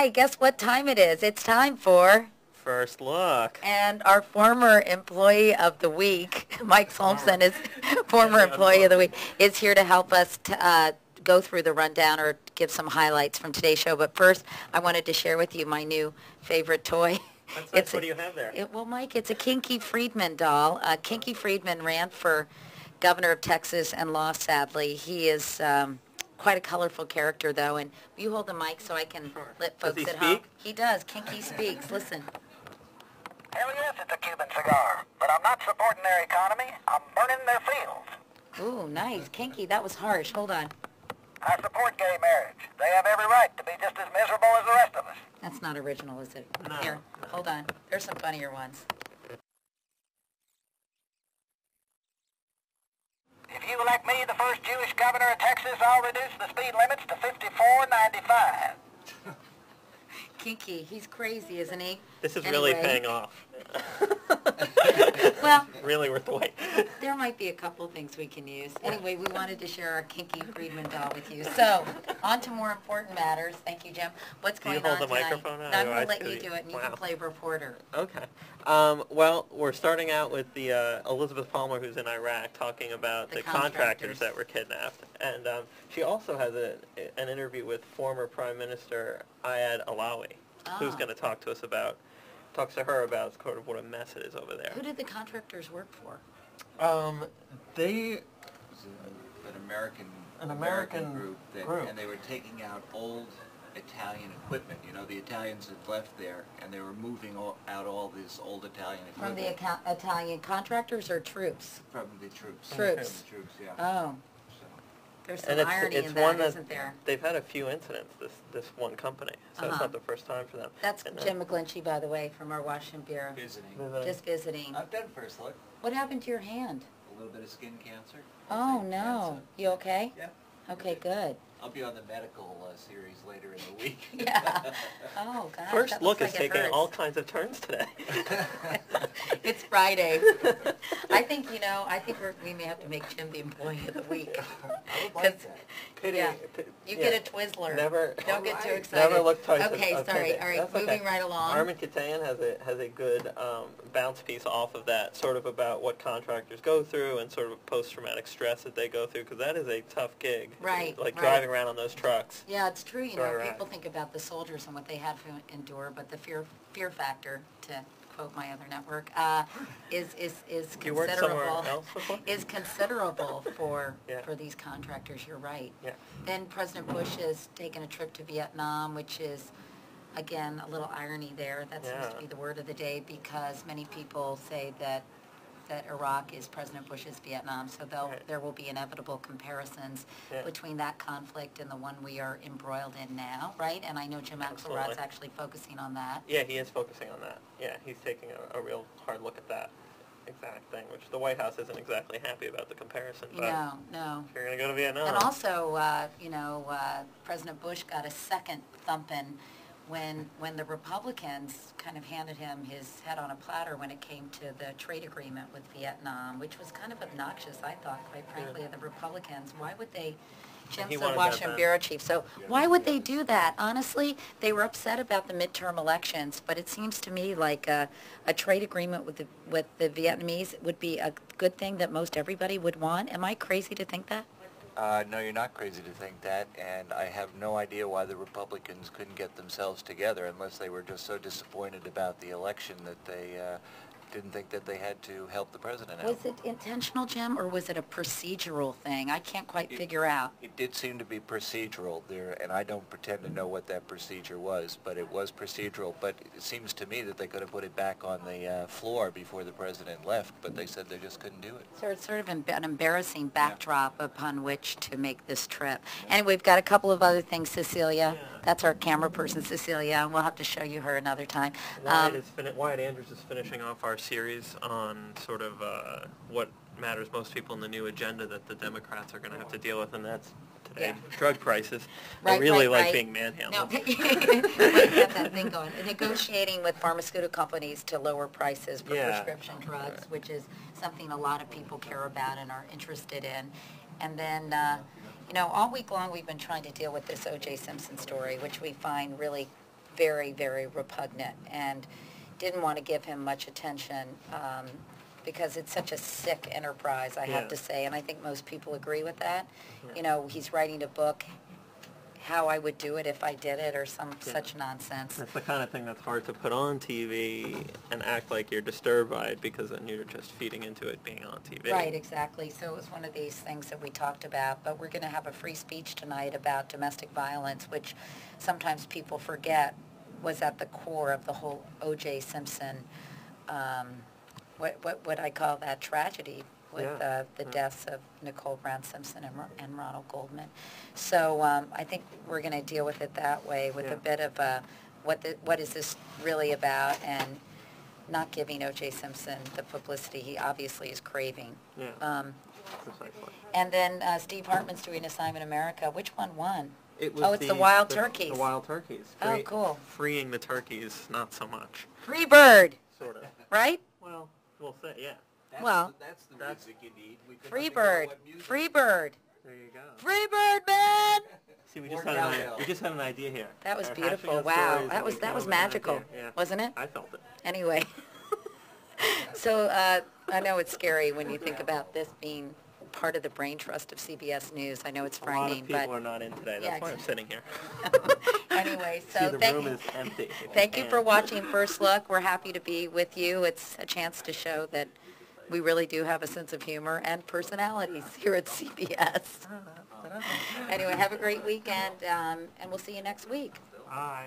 Hi, guess what time it is? It's time for... First Look. And our former employee of the week, Mike Solmsen, is former employee of the week, is here to help us go through the rundown or give some highlights from today's show. But first, I wanted to share with you my new favorite toy. That's nice. What do you have there? Well, Mike, it's a Kinky Friedman doll. Kinky Friedman ran for governor of Texas and lost, sadly. He is quite a colorful character, though. And you hold the mic so I can let folks at home. He does. Kinky speaks. Listen. Hell yes, it's a Cuban cigar, but I'm not supporting their economy. I'm burning their fields. Ooh, nice. Kinky, that was harsh. Hold on. I support gay marriage. They have every right to be just as miserable as the rest of us. That's not original, is it? No. Here, hold on. There's some funnier ones. If you elect me the first Jewish governor of Texas, I'll reduce the speed limits to 54.95. Kinky, he's crazy, isn't he? This is really paying off. Well, really worth the wait. There might be a couple things we can use. Anyway, we wanted to share our Kinky Friedman doll with you. So, on to more important matters. Thank you, Jim. What's going on tonight? Do you hold the microphone? I'm going to let you do it, and you can play reporter. Okay. Well, we're starting out with the Elizabeth Palmer, who's in Iraq, talking about the contractors that were kidnapped. And she also has an interview with former Prime Minister Ayad Alawi, who's going to talk to her about sort of what a mess it is over there. Who did the contractors work for? They... It was an American group, and they were taking out old Italian equipment. You know, the Italians had left there, and they were moving out all this old Italian equipment. From the Italian contractors or troops? From the troops. Troops. From the troops, yeah. Oh. There's some irony in that, isn't there? They've had a few incidents, this one company, so it's not the first time for them. That's Jim McGlinchy, by the way, from our Washington Bureau. Visiting. Just visiting. I've done First Look. What happened to your hand? A little bit of skin cancer. Oh, no. You okay? Yeah. Okay, good. I'll be on the medical series later in the week. Yeah. Oh, God. First Look is taking all kinds of turns today. It's Friday. I think we may have to make Jim the employee of the week. I would like that. You get a Twizzler. Don't get too excited. Never look twice. Okay, sorry. All right, moving right along. Armin Katayan has a good bounce piece off of that, sort of about what contractors go through and sort of post-traumatic stress that they go through, because that is a tough gig. Right. Like driving around on those trucks. Yeah, it's true. People think about the soldiers and what they had to endure, but the fear factor, to quote my other network, is considerable. You worked somewhere else before? Is considerable for these contractors. You're right. Yeah. Then President Bush has taken a trip to Vietnam, which is, again, a little irony there. That seems to be the word of the day, because many people say that Iraq is President Bush's Vietnam, so there will be inevitable comparisons between that conflict and the one we are embroiled in now, right? And I know Jim Axelrod's actually focusing on that. Yeah, he is focusing on that. Yeah, he's taking a real hard look at that exact thing, which the White House isn't exactly happy about the comparison. But No. If you're going to go to Vietnam. And also, President Bush got a second thumping when the Republicans kind of handed him his head on a platter when it came to the trade agreement with Vietnam, which was kind of obnoxious, I thought, quite frankly, of the Republicans. Why would they... Jim's the Washington Bureau Chief, so why would they do that? Honestly, they were upset about the midterm elections, but it seems to me like a trade agreement with the Vietnamese would be a good thing that most everybody would want. Am I crazy to think that? No, you're not crazy to think that, and I have no idea why the Republicans couldn't get themselves together unless they were just so disappointed about the election that they didn't think that they had to help the president out. Was it intentional, Jim, or was it a procedural thing? I can't quite figure out. It did seem to be procedural there, and I don't pretend to know what that procedure was, but it was procedural. But it seems to me that they could have put it back on the floor before the president left, but they said they just couldn't do it. So it's sort of an embarrassing backdrop upon which to make this trip. Anyway, we've got a couple of other things, Cecilia. That's our camera person, Cecilia, and we'll have to show you her another time. Wyatt Andrews is finishing off our series on sort of what matters most people in the new agenda that the Democrats are going to have to deal with, and that's today, drug prices. I really like being manhandled. No, get that thing going. Negotiating with pharmaceutical companies to lower prices for prescription drugs, which is something a lot of people care about and are interested in. And then, all week long we've been trying to deal with this O.J. Simpson story, which we find really very, very repugnant and didn't want to give him much attention because it's such a sick enterprise, I have to say, and I think most people agree with that. You know, he's writing a book, how I would do it if I did it, or some such nonsense. That's the kind of thing that's hard to put on TV and act like you're disturbed by it, because then you're just feeding into it being on TV. Right, exactly. So it was one of these things that we talked about, but we're going to have a free speech tonight about domestic violence, which sometimes people forget was at the core of the whole O.J. Simpson, what I call that tragedy with the deaths of Nicole Brown Simpson and Ronald Goldman. So I think we're going to deal with it that way, with a bit of what is this really about, and not giving O.J. Simpson the publicity he obviously is craving. Precisely. And then Steve Hartman's doing Assignment America. Which one won? It's the Wild Turkeys. The Wild Turkeys. Oh, cool. Freeing the turkeys, not so much. Free bird, Sort of. right? Well, we'll say, yeah. That's the music you need. Free bird. Free bird. There you go. Free bird, man! See, we just had an idea here. That was We're beautiful. hashing out Wow. stories and we That was come up with an magical, idea. Yeah. wasn't it? I felt it. Anyway. So I know it's scary when you think about this being part of the brain trust of CBS News. I know it's A lot frightening, of people but are not in today. That's why I'm sitting here. anyway, See, so the room is empty. thank you for watching First Look. We're happy to be with you. It's a chance to show that we really do have a sense of humor and personalities here at CBS. Anyway, have a great weekend, and we'll see you next week. Bye.